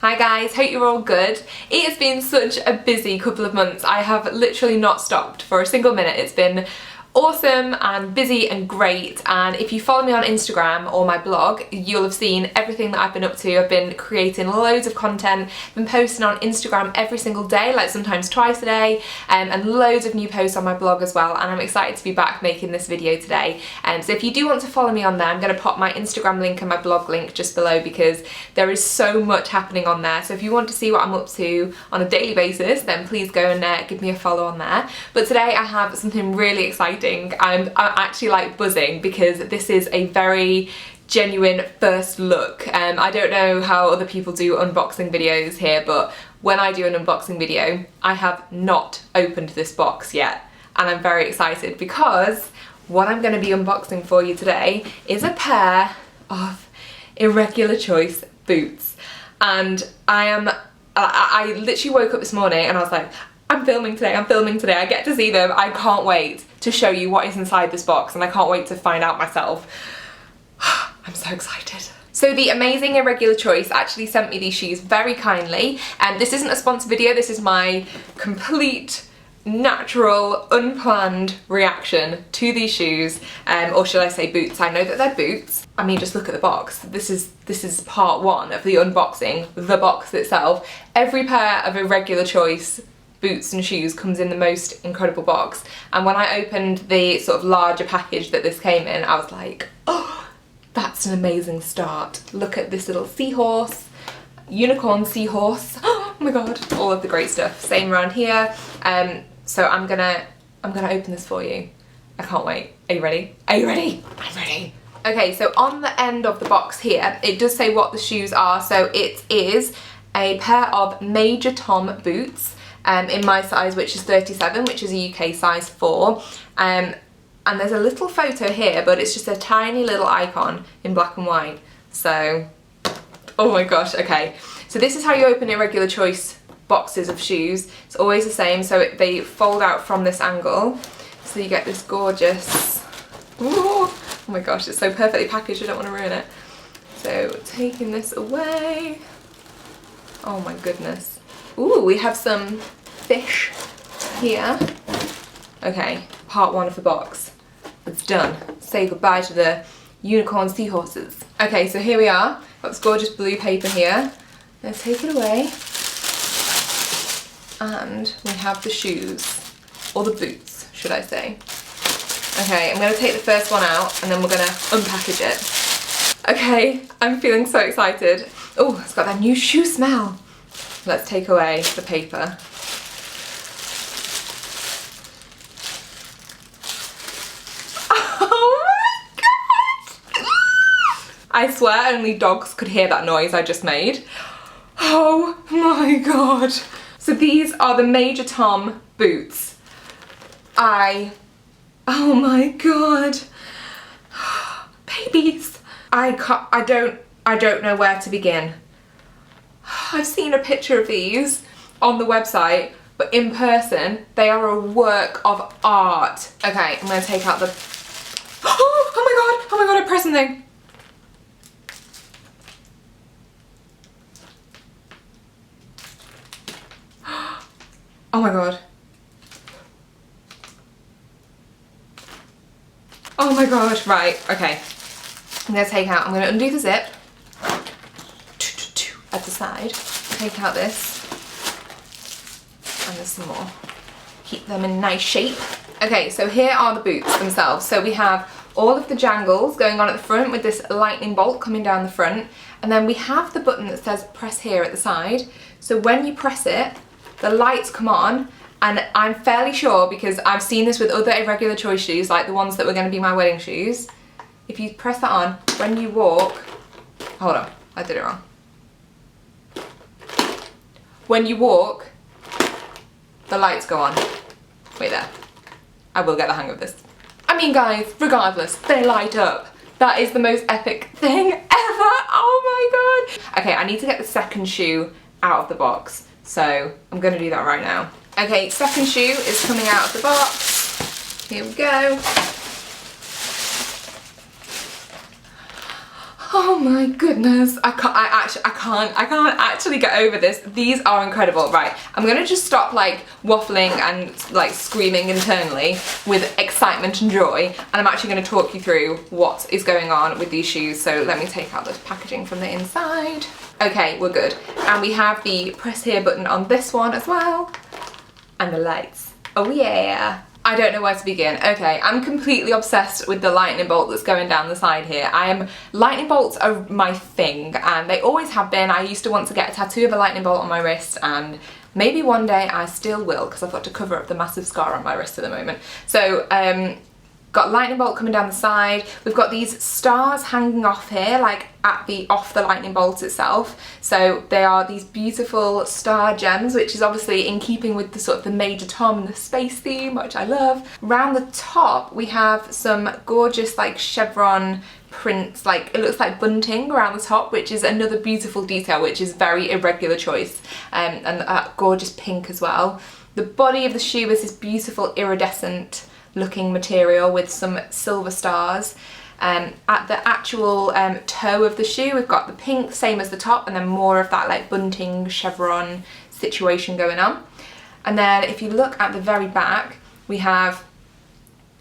Hi guys, hope you're all good. It has been such a busy couple of months. I have literally not stopped for a single minute. It's been awesome and busy and great, and if you follow me on Instagram or my blog, you'll have seen everything that I've been up to. I've been creating loads of content, been posting on Instagram every single day, like sometimes twice a day, and loads of new posts on my blog as well, and I'm excited to be back making this video today. So if you do want to follow me on there, I'm going to pop my Instagram link and my blog link just below because there is so much happening on there. So if you want to see what I'm up to on a daily basis, then please go and give me a follow on there. But today I have something really exciting. I'm actually like buzzing because this is a very genuine first look. I don't know how other people do unboxing videos here, but when I do an unboxing video, I have not opened this box yet, and I'm very excited because what I'm going to be unboxing for you today is a pair of Irregular Choice boots. And I literally woke up this morning and I was like, I'm filming today, I get to see them, I can't wait to show you what is inside this box, and I can't wait to find out myself. I'm so excited. So the amazing Irregular Choice actually sent me these shoes very kindly, and this isn't a sponsored video, this is my complete, natural, unplanned reaction to these shoes, or should I say boots. I know that they're boots. I mean, just look at the box. This is part one of the unboxing, the box itself. Every pair of Irregular Choice boots and shoes comes in the most incredible box, and when I opened the sort of larger package that this came in, I was like, oh, that's an amazing start. Look at this little seahorse, unicorn seahorse, oh my god, all of the great stuff. Same around here. So I'm gonna open this for you. I can't wait. Are you ready? Are you ready? I'm ready. Okay, so on the end of the box here, it does say what the shoes are. So it is a pair of Major Tom boots, in my size, which is 37, which is a UK size 4. And there's a little photo here, but it's just a tiny little icon in black and white. So, oh my gosh, okay. So this is how you open Irregular Choice boxes of shoes. It's always the same, so they fold out from this angle. So you get this gorgeous, ooh, oh my gosh, it's so perfectly packaged, I don't want to ruin it. So taking this away, oh my goodness. Ooh, we have some fish here. Okay, part one of the box. It's done. Say goodbye to the unicorn seahorses. Okay, so here we are. Got this gorgeous blue paper here. Let's take it away. And we have the shoes, or the boots, should I say. Okay, I'm going to take the first one out and then we're going to unpackage it. Okay, I'm feeling so excited. Oh, it's got that new shoe smell. Let's take away the paper. Oh my god! I swear only dogs could hear that noise I just made. Oh my god. So these are the Major Tom boots. Oh my god. Babies. I don't know where to begin. I've seen a picture of these on the website, but in person, they are a work of art. Okay, I'm gonna take out the, oh my god, I pressed something. Oh my god. Oh my god, right, okay. I'm gonna undo the zip at the side, take out this, and there's some more. Keep them in nice shape. Okay, so here are the boots themselves. So we have all of the jangles going on at the front with this lightning bolt coming down the front, and then we have the button that says press here at the side. So when you press it, the lights come on, and I'm fairly sure, because I've seen this with other Irregular Choice shoes, like the ones that were going to be my wedding shoes. If you press that on, when you walk, hold on, I did it wrong. When you walk, the lights go on. Wait there. I will get the hang of this. I mean guys, regardless, they light up. That is the most epic thing ever. Oh my god. Okay, I need to get the second shoe out of the box. So I'm gonna do that right now. Okay, second shoe is coming out of the box. Here we go. Oh my goodness, I can't actually get over this. These are incredible. Right, I'm gonna just stop like waffling and like screaming internally with excitement and joy, and I'm actually gonna talk you through what is going on with these shoes. So let me take out the packaging from the inside. Okay, we're good. And we have the press here button on this one as well. And the lights. Oh yeah. I don't know where to begin. Okay, I'm completely obsessed with the lightning bolt that's going down the side here. Lightning bolts are my thing, and they always have been. I used to want to get a tattoo of a lightning bolt on my wrist, and maybe one day I still will, because I've got to cover up the massive scar on my wrist at the moment. So, got lightning bolt coming down the side. We've got these stars hanging off here, like off the lightning bolt itself. So they are these beautiful star gems, which is obviously in keeping with the sort of the Major Tom and the space theme, which I love. Around the top, we have some gorgeous like chevron prints, like it looks like bunting around the top, which is another beautiful detail, which is very Irregular Choice, and gorgeous pink as well. The body of the shoe is this beautiful iridescent looking material with some silver stars. At the actual toe of the shoe, we've got the pink, same as the top, and then more of that like bunting chevron situation going on. And then if you look at the very back, we have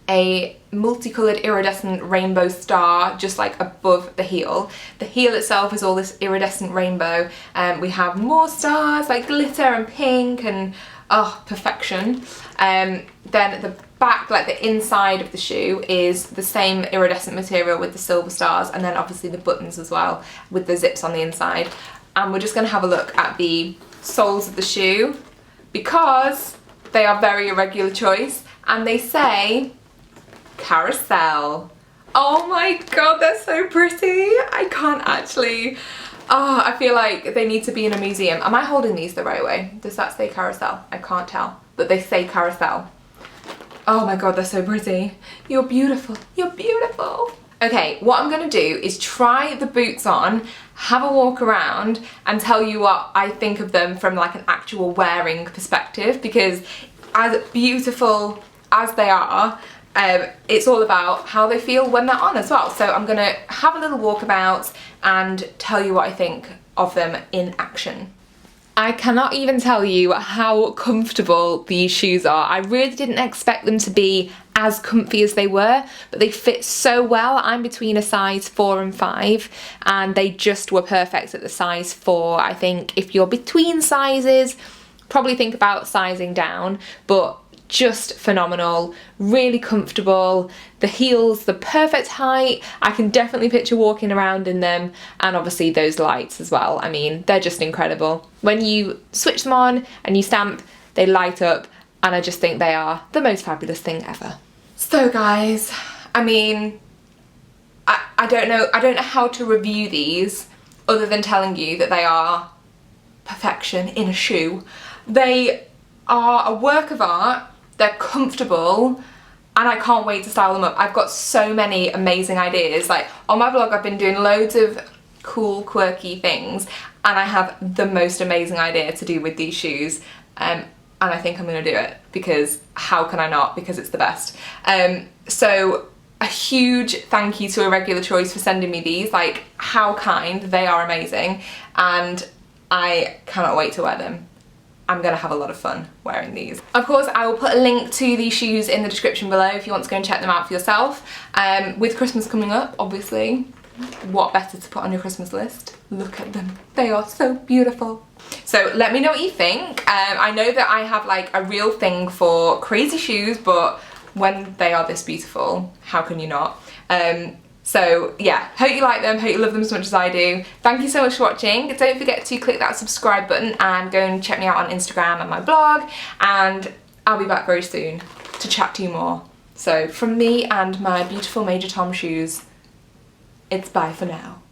a multicolored iridescent rainbow star just like above the heel. The heel itself is all this iridescent rainbow, and we have more stars like glitter and pink and oh, perfection. Then the back, like the inside of the shoe, is the same iridescent material with the silver stars, and then obviously the buttons as well with the zips on the inside. And we're just going to have a look at the soles of the shoe, because they are very Irregular Choice, and they say carousel. Oh my god, they're so pretty. I can't actually. Oh, I feel like they need to be in a museum. Am I holding these the right way? Does that say carousel? I can't tell, but they say carousel. Oh my god, they're so pretty. You're beautiful. You're beautiful. Okay, what I'm gonna do is try the boots on, have a walk around, and tell you what I think of them from like an actual wearing perspective, because as beautiful as they are, it's all about how they feel when they're on as well. So I'm gonna have a little walkabout and tell you what I think of them in action. I cannot even tell you how comfortable these shoes are. I really didn't expect them to be as comfy as they were, but they fit so well. I'm between a size 4 and 5, and they just were perfect at the size 4. I think if you're between sizes, probably think about sizing down, but just phenomenal, really comfortable. The heels, the perfect height. I can definitely picture walking around in them, and obviously those lights as well. I mean, they're just incredible. When you switch them on and you stamp, they light up, and I just think they are the most fabulous thing ever. So guys, I mean, I don't know how to review these other than telling you that they are perfection in a shoe. They are a work of art. They're comfortable, and I can't wait to style them up. I've got so many amazing ideas. Like on my blog, I've been doing loads of cool, quirky things, and I have the most amazing idea to do with these shoes. And I think I'm gonna do it, because how can I not? Because it's the best. So a huge thank you to Irregular Choice for sending me these. Like, how kind, they are amazing, and I cannot wait to wear them. I'm gonna have a lot of fun wearing these. Of course, I will put a link to these shoes in the description below if you want to go and check them out for yourself. With Christmas coming up, obviously, what better to put on your Christmas list? Look at them. They are so beautiful. So let me know what you think. I know that I have like a real thing for crazy shoes, but when they are this beautiful, how can you not? So yeah, hope you like them, hope you love them as much as I do. Thank you so much for watching. Don't forget to click that subscribe button and go and check me out on Instagram and my blog, and I'll be back very soon to chat to you more. So from me and my beautiful Major Tom shoes, it's bye for now.